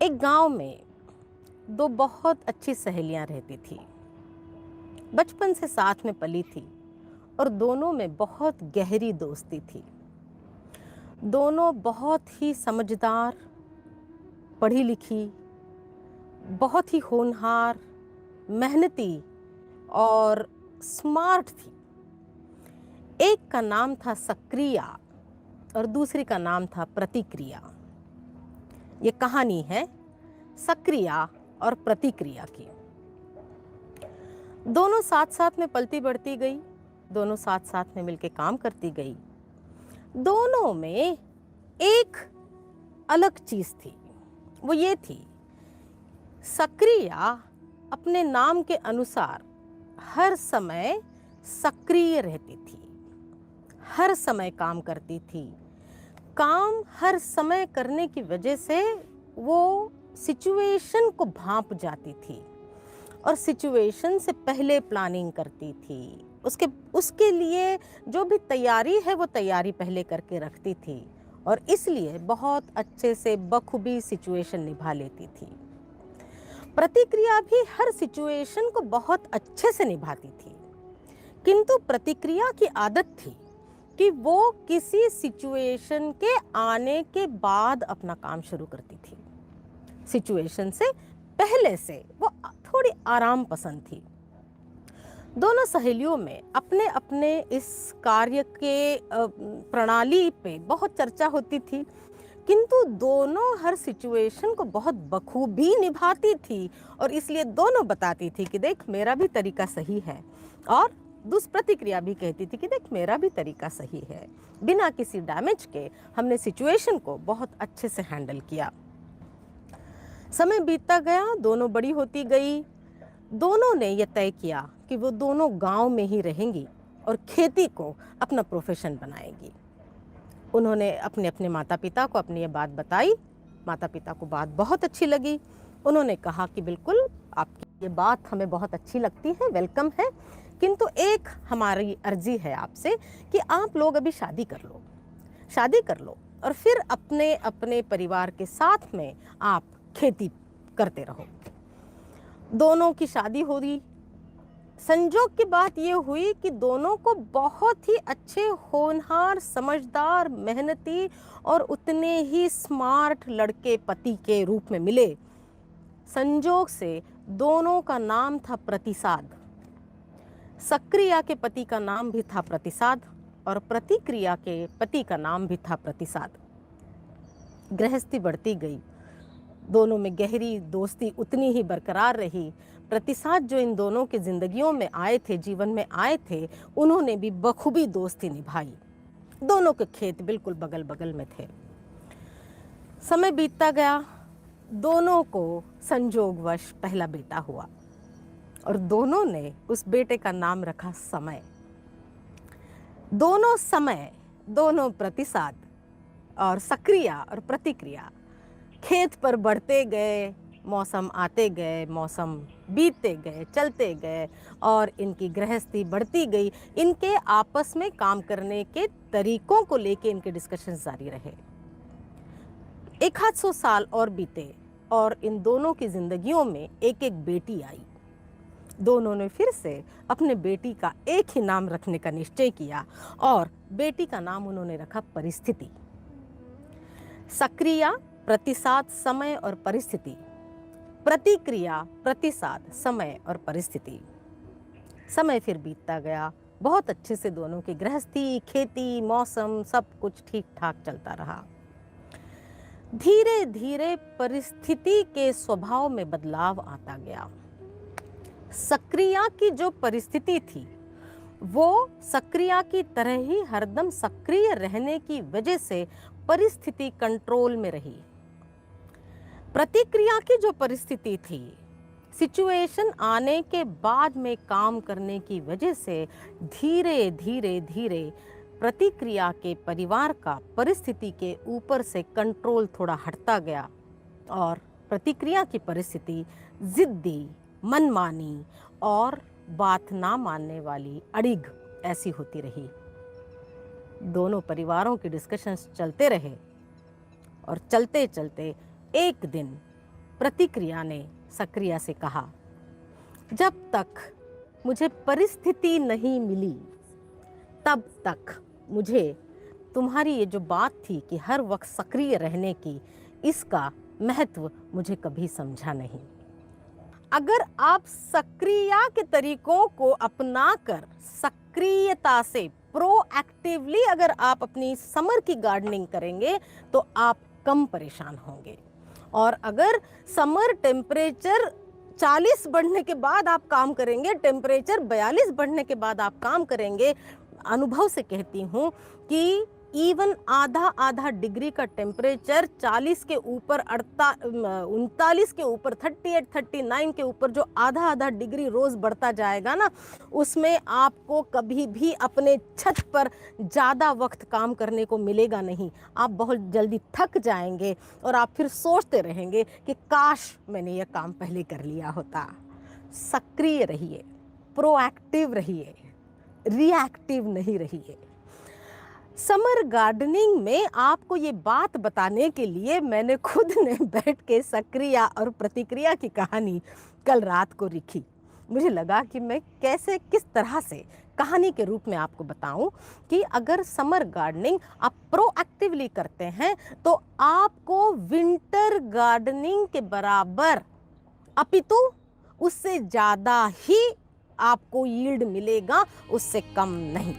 एक गांव में दो बहुत अच्छी सहेलियां रहती थी। बचपन से साथ में पली थी और दोनों में बहुत गहरी दोस्ती थी। दोनों बहुत ही समझदार, पढ़ी लिखी, बहुत ही होनहार, मेहनती और स्मार्ट थी। एक का नाम था सक्रिया और दूसरी का नाम था प्रतिक्रिया। ये कहानी है सक्रिया और प्रतिक्रिया की। दोनों साथ साथ में पलती बढ़ती गई, दोनों साथ साथ में मिलके काम करती गई। दोनों में एक अलग चीज थी, वो ये थी, सक्रिया अपने नाम के अनुसार हर समय सक्रिय रहती थी, हर समय काम करती थी। काम हर समय करने की वजह से वो सिचुएशन को भांप जाती थी और सिचुएशन से पहले प्लानिंग करती थी। उसके लिए जो भी तैयारी है वो तैयारी पहले करके रखती थी और इसलिए बहुत अच्छे से बखूबी सिचुएशन निभा लेती थी। प्रतिक्रिया भी हर सिचुएशन को बहुत अच्छे से निभाती थी, किंतु प्रतिक्रिया की आदत थी कि वो किसी सिचुएशन के आने के बाद अपना काम शुरू करती थी। सिचुएशन से पहले से वो थोड़ी आराम पसंद थी। दोनों सहेलियों में अपने अपने इस कार्य के प्रणाली पे बहुत चर्चा होती थी, किंतु दोनों हर सिचुएशन को बहुत बखूबी निभाती थी और इसलिए दोनों बताती थी कि देख मेरा भी तरीका सही है, और दुष्प्रतिक्रिया भी कहती थी कि देख मेरा भी तरीका सही है। बिना किसी डैमेज के हमने सिचुएशन को बहुत अच्छे से हैंडल किया। समय बीतता गया, दोनों बड़ी होती गई। दोनों ने यह तय किया कि वो दोनों गांव में ही रहेंगी और खेती को अपना प्रोफेशन बनाएंगी। उन्होंने अपने अपने माता पिता को अपनी ये बात बताई। माता पिता को बात बहुत अच्छी लगी। उन्होंने कहा कि बिल्कुल आपकी ये बात हमें बहुत अच्छी लगती है, वेलकम है, किंतु एक हमारी अर्जी है आपसे कि आप लोग अभी शादी कर लो और फिर अपने अपने परिवार के साथ में आप खेती करते रहो। दोनों की शादी हो गई। संजोग की बात ये हुई कि दोनों को बहुत ही अच्छे, होनहार, समझदार, मेहनती और उतने ही स्मार्ट लड़के पति के रूप में मिले। संजोग से दोनों का नाम था प्रतिसाद। सक्रिया के पति का नाम भी था प्रतिसाद और प्रतिक्रिया के पति का नाम भी था प्रतिसाद। गृहस्थी बढ़ती गई, दोनों में गहरी दोस्ती उतनी ही बरकरार रही। प्रतिसाद जो इन दोनों के जिंदगियों में आए थे, जीवन में आए थे, उन्होंने भी बखूबी दोस्ती निभाई। दोनों के खेत बिल्कुल बगल बगल में थे। समय बीतता गया, दोनों को संजोगवश पहला बेटा हुआ और दोनों ने उस बेटे का नाम रखा समय। दोनों समय, दोनों प्रतिसाद और सक्रिया और प्रतिक्रिया खेत पर बढ़ते गए। मौसम आते गए, मौसम बीतते गए, चलते गए और इनकी गृहस्थी बढ़ती गई। इनके आपस में काम करने के तरीकों को लेके इनके डिस्कशन जारी रहे। 100 साल और बीते और इन दोनों की जिंदगियों में एक एक बेटी आई। दोनों ने फिर से अपने बेटी का एक ही नाम रखने का निश्चय किया और बेटी का नाम उन्होंने रखा परिस्थिति। सक्रिया, प्रतिसाद, समय और परिस्थिति। प्रतिक्रिया, प्रतिसाद, समय और परिस्थिति। समय फिर बीतता गया, बहुत अच्छे से दोनों की गृहस्थी, खेती, मौसम सब कुछ ठीक ठाक चलता रहा। धीरे धीरे परिस्थिति के स्वभाव में बदलाव आता गया। सक्रिया की जो परिस्थिति थी वो सक्रिया की तरह ही हरदम सक्रिय रहने की वजह से परिस्थिति कंट्रोल में रही। प्रतिक्रिया की जो परिस्थिति थी, सिचुएशन आने के बाद में काम करने की वजह से धीरे धीरे धीरे प्रतिक्रिया के परिवार का परिस्थिति के ऊपर से कंट्रोल थोड़ा हटता गया और प्रतिक्रिया की परिस्थिति जिद्दी, मनमानी और बात ना मानने वाली, अड़िग ऐसी होती रही। दोनों परिवारों के डिस्कशंस चलते रहे और चलते चलते एक दिन प्रतिक्रिया ने सक्रिया से कहा, जब तक मुझे परिस्थिति नहीं मिली तब तक मुझे तुम्हारी ये जो बात थी कि हर वक्त सक्रिय रहने की, इसका महत्व मुझे कभी समझा नहीं। अगर आप सक्रिया के तरीकों को अपनाकर सक्रियता से प्रोएक्टिवली अगर आप अपनी समर की गार्डनिंग करेंगे तो आप कम परेशान होंगे। और अगर समर टेम्परेचर 40 बढ़ने के बाद आप काम करेंगे, टेम्परेचर 42 बढ़ने के बाद आप काम करेंगे, अनुभव से कहती हूँ कि इवन आधा डिग्री का टेम्परेचर 40 के ऊपर 39 के ऊपर 38 39 के ऊपर जो आधा डिग्री रोज बढ़ता जाएगा ना, उसमें आपको कभी भी अपने छत पर ज़्यादा वक्त काम करने को मिलेगा नहीं। आप बहुत जल्दी थक जाएंगे और आप फिर सोचते रहेंगे कि काश मैंने यह काम पहले कर लिया होता। सक्रिय रहिए, प्रोएक्टिव रहिए, रिएक्टिव नहीं रहिए। समर गार्डनिंग में आपको ये बात बताने के लिए मैंने खुद ने बैठ के सक्रिया और प्रतिक्रिया की कहानी कल रात को लिखी। मुझे लगा कि मैं कैसे किस तरह से कहानी के रूप में आपको बताऊं कि अगर समर गार्डनिंग आप प्रोएक्टिवली करते हैं तो आपको विंटर गार्डनिंग के बराबर अपितु उससे ज़्यादा ही आपको यील्ड मिलेगा, उससे कम नहीं।